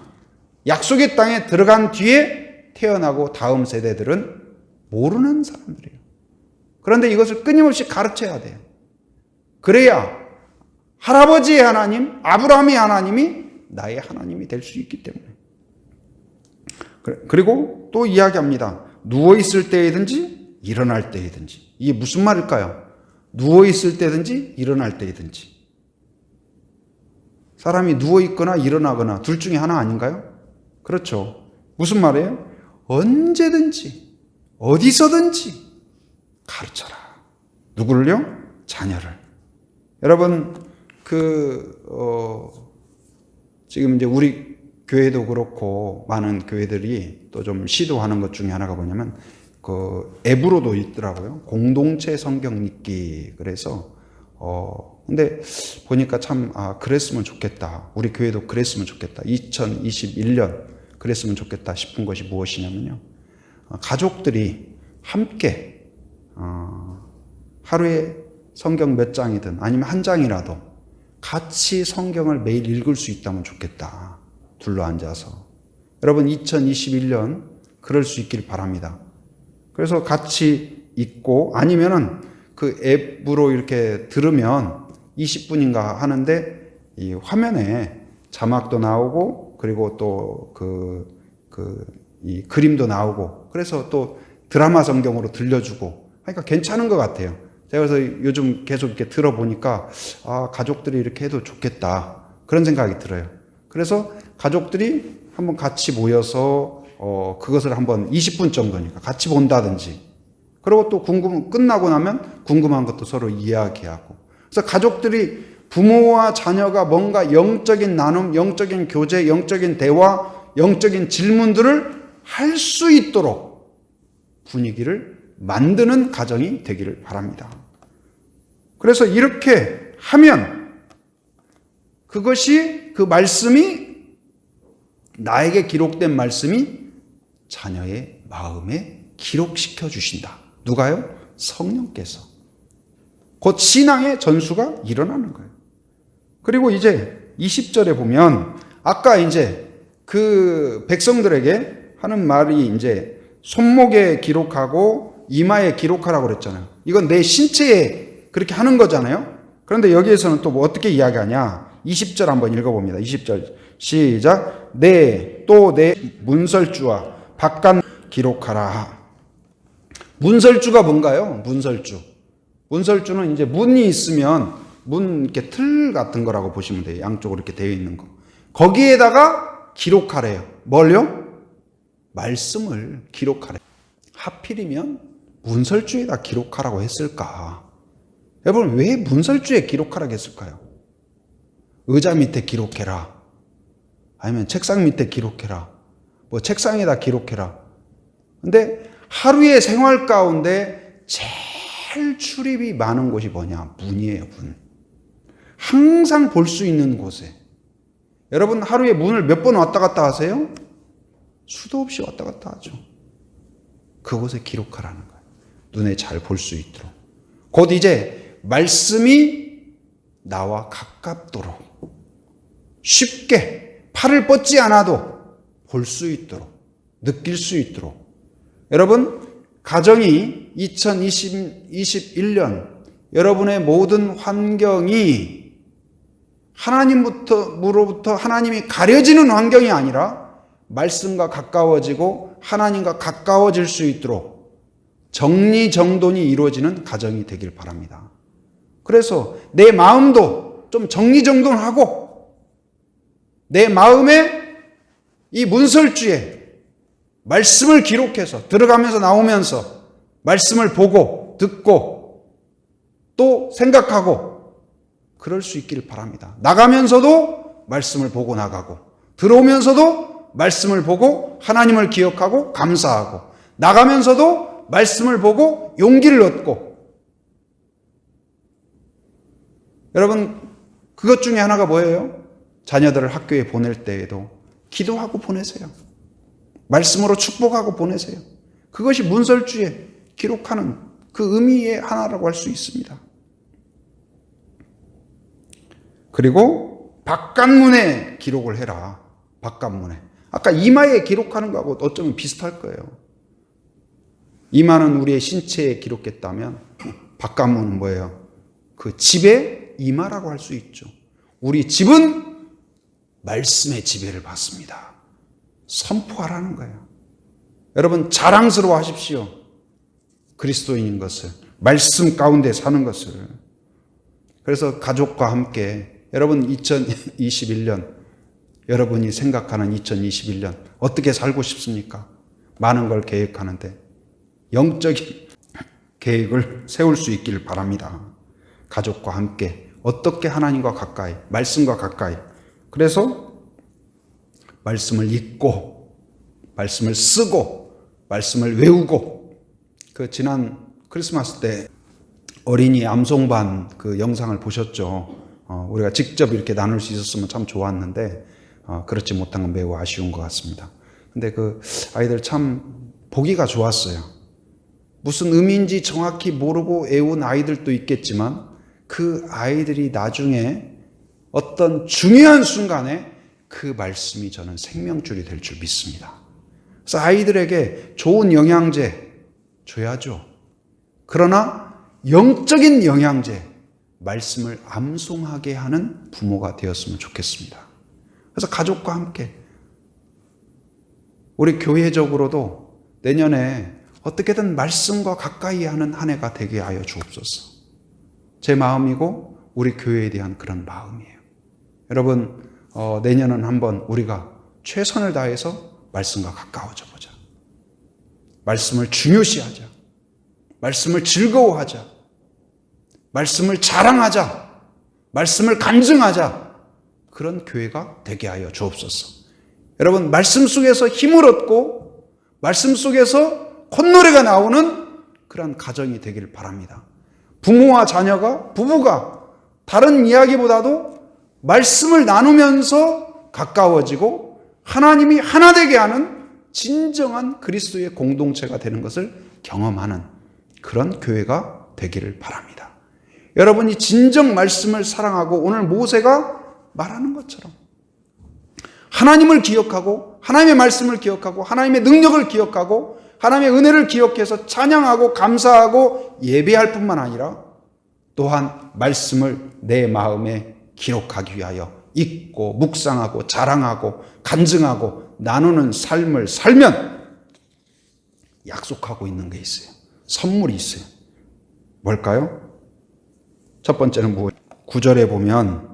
약속의 땅에 들어간 뒤에 태어나고 다음 세대들은 모르는 사람들이에요. 그런데 이것을 끊임없이 가르쳐야 돼요. 그래야 할아버지의 하나님, 아브라함의 하나님이 나의 하나님이 될 수 있기 때문에. 그리고 또 이야기합니다. 누워있을 때이든지 일어날 때이든지. 이게 무슨 말일까요? 누워있을 때든지 일어날 때이든지. 사람이 누워있거나 일어나거나 둘 중에 하나 아닌가요? 그렇죠. 무슨 말이에요? 언제든지 어디서든지 가르쳐라. 누구를요? 자녀를. 여러분, 지금 이제 우리 교회도 그렇고 많은 교회들이 또 좀 시도하는 것 중에 하나가 뭐냐면, 앱으로도 있더라고요. 공동체 성경 읽기. 그래서 근데 보니까 참 그랬으면 좋겠다. 우리 교회도 그랬으면 좋겠다. 2021년 그랬으면 좋겠다 싶은 것이 무엇이냐면요. 가족들이 함께 하루에 성경 몇 장이든 아니면 한 장이라도 같이 성경을 매일 읽을 수 있다면 좋겠다. 둘러 앉아서. 여러분, 2021년 그럴 수 있길 바랍니다. 그래서 같이 읽고, 아니면은 그 앱으로 이렇게 들으면 20분인가 하는데 이 화면에 자막도 나오고, 그리고 또 이 그림도 나오고, 그래서 또 드라마 성경으로 들려주고 하니까 괜찮은 것 같아요. 제가 그래서 요즘 계속 이렇게 들어보니까 가족들이 이렇게 해도 좋겠다, 그런 생각이 들어요. 그래서 가족들이 한번 같이 모여서 그것을 한번 20분 정도니까 같이 본다든지, 그리고 또 끝나고 나면 궁금한 것도 서로 이야기하고. 그래서 가족들이, 부모와 자녀가 뭔가 영적인 나눔, 영적인 교제, 영적인 대화, 영적인 질문들을 할 수 있도록 분위기를 만드는 가정이 되기를 바랍니다. 그래서 이렇게 하면 그것이, 그 말씀이, 나에게 기록된 말씀이 자녀의 마음에 기록시켜 주신다. 누가요? 성령께서. 곧 신앙의 전수가 일어나는 거예요. 그리고 이제 20절에 보면, 아까 이제 그 백성들에게 하는 말이 이제 손목에 기록하고 이마에 기록하라고 그랬잖아요. 이건 내 신체에 그렇게 하는 거잖아요. 그런데 여기에서는 또 뭐 어떻게 이야기하냐. 20절 한번 읽어봅니다. 20절 시작. 또 내 문설주와 바깥 기록하라. 문설주가 뭔가요? 문설주는 이제 문이 있으면 문 이렇게 틀 같은 거라고 보시면 돼요. 양쪽으로 이렇게 되어 있는 거. 거기에다가 기록하래요. 뭘요? 말씀을 기록하래. 하필이면 문설주에다 기록하라고 했을까? 여러분, 왜 문설주에 기록하라고 했을까요? 의자 밑에 기록해라. 아니면 책상 밑에 기록해라. 뭐 책상에다 기록해라. 근데 하루의 생활 가운데 제일 출입이 많은 곳이 뭐냐? 문이에요, 문. 항상 볼 수 있는 곳에. 여러분, 하루에 문을 몇 번 왔다 갔다 하세요? 수도 없이 왔다 갔다 하죠. 그곳에 기록하라는 거예요. 눈에 잘 볼 수 있도록. 곧 이제 말씀이 나와 가깝도록, 쉽게 팔을 뻗지 않아도 볼 수 있도록, 느낄 수 있도록. 여러분, 가정이 2021년 여러분의 모든 환경이 하나님으로부터 하나님이 가려지는 환경이 아니라 말씀과 가까워지고 하나님과 가까워질 수 있도록 정리정돈이 이루어지는 가정이 되길 바랍니다. 그래서 내 마음도 좀 정리정돈하고 내 마음에 이 문설주에 말씀을 기록해서 들어가면서 나오면서 말씀을 보고 듣고 또 생각하고 그럴 수 있기를 바랍니다. 나가면서도 말씀을 보고 나가고 들어오면서도 말씀을 보고 하나님을 기억하고 감사하고 나가면서도 말씀을 보고 용기를 얻고 여러분 그것 중에 하나가 뭐예요? 자녀들을 학교에 보낼 때에도 기도하고 보내세요. 말씀으로 축복하고 보내세요. 그것이 문설주에 기록하는 그 의미의 하나라고 할 수 있습니다. 그리고 바깥문에 기록을 해라. 바깥문에. 아까 이마에 기록하는 거하고 어쩌면 비슷할 거예요. 이마는 우리의 신체에 기록했다면 바깥문은 뭐예요? 그 집의 이마라고 할 수 있죠. 우리 집은 말씀의 지배를 받습니다. 선포하라는 거예요. 여러분 자랑스러워 하십시오. 그리스도인인 것을. 말씀 가운데 사는 것을. 그래서 가족과 함께 여러분 2021년 여러분이 생각하는 2021년 어떻게 살고 싶습니까? 많은 걸 계획하는데 영적인 계획을 세울 수 있기를 바랍니다. 가족과 함께 어떻게 하나님과 가까이 말씀과 가까이 그래서 말씀을 읽고 말씀을 쓰고 말씀을 외우고 그 지난 크리스마스 때 어린이 암송반 그 영상을 보셨죠? 우리가 직접 이렇게 나눌 수 있었으면 참 좋았는데 그렇지 못한 건 매우 아쉬운 것 같습니다. 근데 그 아이들 참 보기가 좋았어요. 무슨 의미인지 정확히 모르고 애운 아이들도 있겠지만 그 아이들이 나중에 어떤 중요한 순간에 그 말씀이 저는 생명줄이 될 줄 믿습니다. 그래서 아이들에게 좋은 영양제 줘야죠. 그러나 영적인 영양제, 말씀을 암송하게 하는 부모가 되었으면 좋겠습니다. 그래서 가족과 함께 우리 교회적으로도 내년에 어떻게든 말씀과 가까이 하는 한 해가 되게 하여 주옵소서. 제 마음이고 우리 교회에 대한 그런 마음이에요. 여러분 내년은 한번 우리가 최선을 다해서 말씀과 가까워져 보자. 말씀을 중요시하자. 말씀을 즐거워하자. 말씀을 자랑하자. 말씀을 간증하자. 그런 교회가 되게 하여 주옵소서. 여러분 말씀 속에서 힘을 얻고 말씀 속에서 콧노래가 나오는 그런 가정이 되길 바랍니다. 부모와 자녀가 부부가 다른 이야기보다도 말씀을 나누면서 가까워지고 하나님이 하나 되게 하는 진정한 그리스도의 공동체가 되는 것을 경험하는 그런 교회가 되기를 바랍니다. 여러분이 진정 말씀을 사랑하고 오늘 모세가 말하는 것처럼 하나님을 기억하고 하나님의 말씀을 기억하고 하나님의 능력을 기억하고 하나님의 은혜를 기억해서 찬양하고 감사하고 예배할 뿐만 아니라 또한 말씀을 내 마음에 기록하기 위하여 읽고 묵상하고 자랑하고 간증하고 나누는 삶을 살면 약속하고 있는 게 있어요. 선물이 있어요. 뭘까요? 첫 번째는 9절에 보면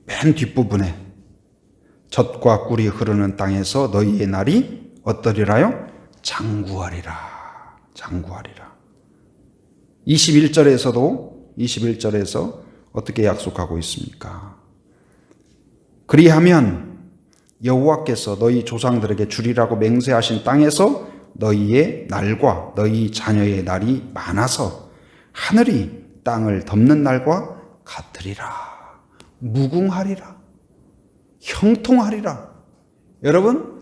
맨 뒷부분에 젖과 꿀이 흐르는 땅에서 너희의 날이 어떠리라요? 장구하리라. 장구하리라. 21절에서 어떻게 약속하고 있습니까? 그리하면 여호와께서 너희 조상들에게 주리라고 맹세하신 땅에서 너희의 날과 너희 자녀의 날이 많아서 하늘이 땅을 덮는 날과 같으리라. 무궁하리라. 형통하리라. 여러분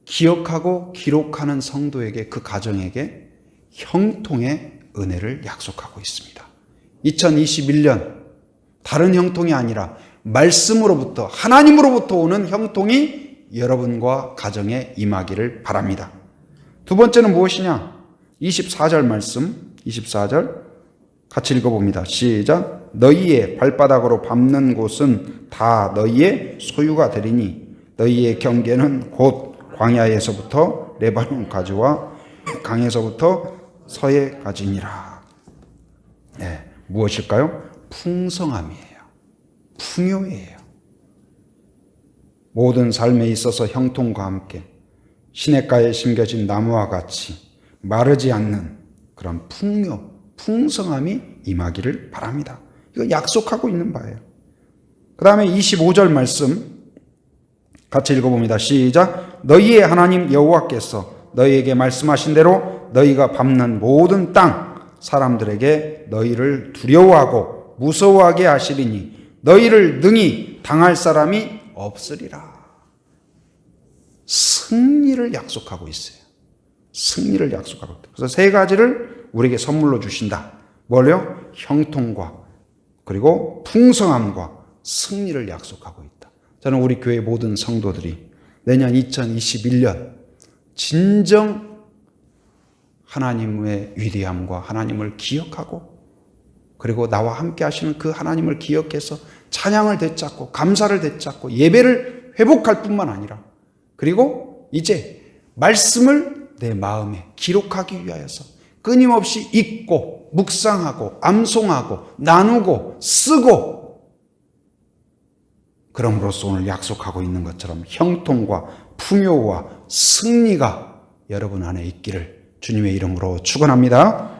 기억하고 기록하는 성도에게 그 가정에게 형통의 은혜를 약속하고 있습니다. 2021년 다른 형통이 아니라 말씀으로부터 하나님으로부터 오는 형통이 여러분과 가정에 임하기를 바랍니다. 두 번째는 무엇이냐? 24절 말씀 24절 같이 읽어봅니다. 시작. 너희의 발바닥으로 밟는 곳은 다 너희의 소유가 되리니 너희의 경계는 곧 광야에서부터 레바논 가지와 강에서부터 서해 가지니라. 네, 무엇일까요? 풍성함이에요. 풍요예요. 모든 삶에 있어서 형통과 함께 시냇가에 심겨진 나무와 같이 마르지 않는 그런 풍요, 풍성함이 임하기를 바랍니다. 이거 약속하고 있는 바예요. 그 다음에 25절 말씀 같이 읽어봅니다. 시작. 너희의 하나님 여호와께서 너희에게 말씀하신 대로 너희가 밟는 모든 땅 사람들에게 너희를 두려워하고 무서워하게 하시리니 너희를 능히 당할 사람이 없으리라. 승리를 약속하고 있어요. 승리를 약속하고 있다. 그래서 세 가지를 우리에게 선물로 주신다. 뭘요? 형통과 그리고 풍성함과 승리를 약속하고 있다. 저는 우리 교회 모든 성도들이 내년 2021년 진정 하나님의 위대함과 하나님을 기억하고 그리고 나와 함께 하시는 그 하나님을 기억해서 찬양을 되찾고 감사를 되찾고 예배를 회복할 뿐만 아니라 그리고 이제 말씀을 내 마음에 기록하기 위하여서 끊임없이 읽고 묵상하고 암송하고 나누고 쓰고 그럼으로써 오늘 약속하고 있는 것처럼 형통과 풍요와 승리가 여러분 안에 있기를 주님의 이름으로 축원합니다.